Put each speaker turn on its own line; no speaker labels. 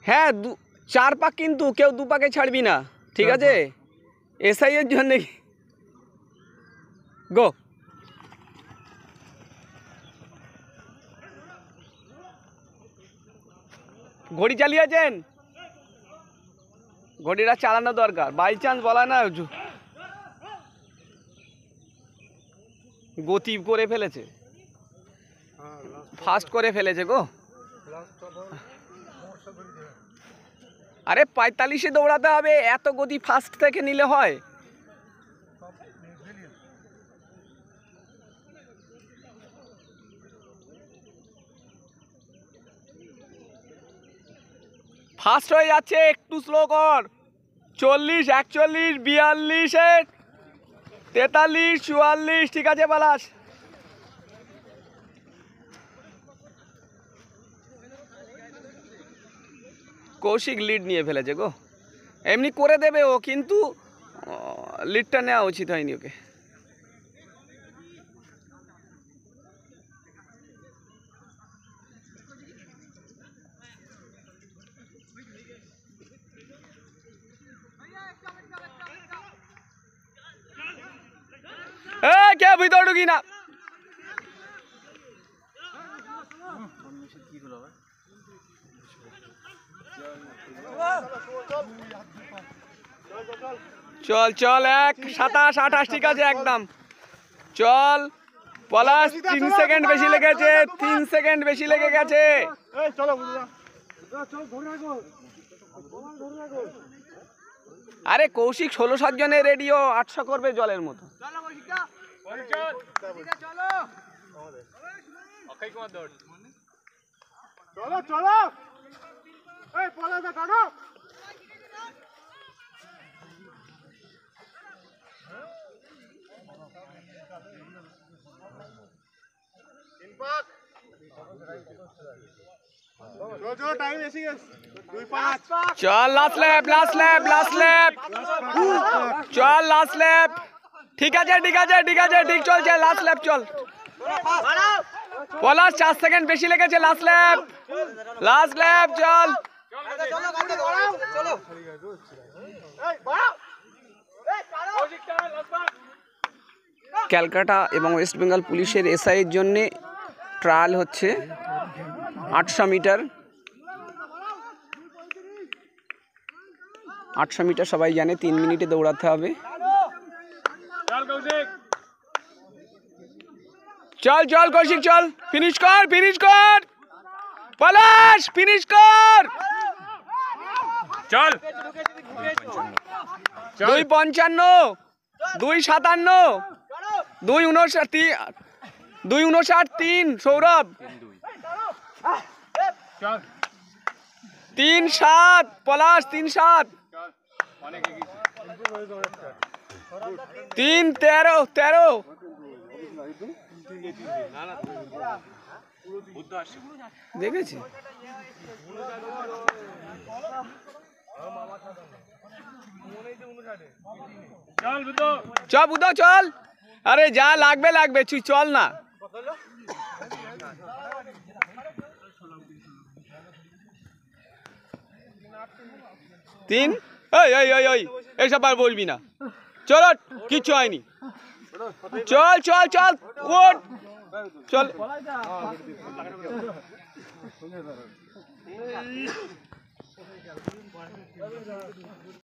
হ্যাঁ 4 পাক, কিন্তু কেউ 2 পাকে ছাড়বি না, ঠিক আছে? এসআই এর জন্য গো। ঘড়ি চালিয়েছেন? ঘড়িটা চালানো দরকার, বাই চান্স বলা না, গতি করে ফেলেছে, ফাস্ট করে ফেলেছে গো। আরে 45-এ দৌড়াতে হবে, এত গতি ফাস্ট থেকে নিলে হয়? ফাস্ট হয়ে যাচ্ছে, একটু স্লো কর। 40, 41, 42, 43, 44, ঠিক আছে পলাশ। কৌশিক লিড নিয়ে ফেলেছে গো, এমনি করে দেবে ও, কিন্তু লিডটা নেওয়া উচিত হয়নি ওকে। কে ভিতর ঢুকি না। চল চল, 1, 27, 28, ঠিক আছে একদম। চল পলাশ, 3 সেকেন্ড বেশি লেগেছে, 3 সেকেন্ড বেশি লেগে গেছে। আরে কৌশিক 16-7 জনে রেডিও, 800 করবে জলের মতো। চলো চলো, এই পলাশদা কাটো। চল লাস্ট ল্যাপ, লাস্ট ল্যাপ, লাস্ট ল্যাপ, চল লাস্ট ল্যাপ। ঠিক আছে ঠিক আছে ঠিক আছে, ঠিক চলছে, লাস্ট ল্যাপ চল। পলাশ 4 সেকেন্ড বেশি লেগেছে, লাস্ট ল্যাপ, লাস্ট ল্যাপ চল। ক্যালকাটা এবং ওয়েস্ট বেঙ্গল পুলিশের এসআইয়ের জন্য ট্রায়াল হচ্ছে 800 মিটার। 800 মিটার সবাই জানে 3 মিনিটে দৌড়াতে হবে। চল চল কৌশিক চল, ফিনিশ কর, ফিনিশ কর পলাশ, ফিনিশ কর। চল 2:55, 2:57, 2:59, 3 সৌরভ, 3:07 পলাশ, 3:07, 3:13 দেখেছি। চল বুদ্ধ চল, আরে যা লাগবে লাগবে, তুই চল না। 3, এইসব আর বলবি না, চলো কিচ্ছু হয়নি, চল চল চল ওঠ চল।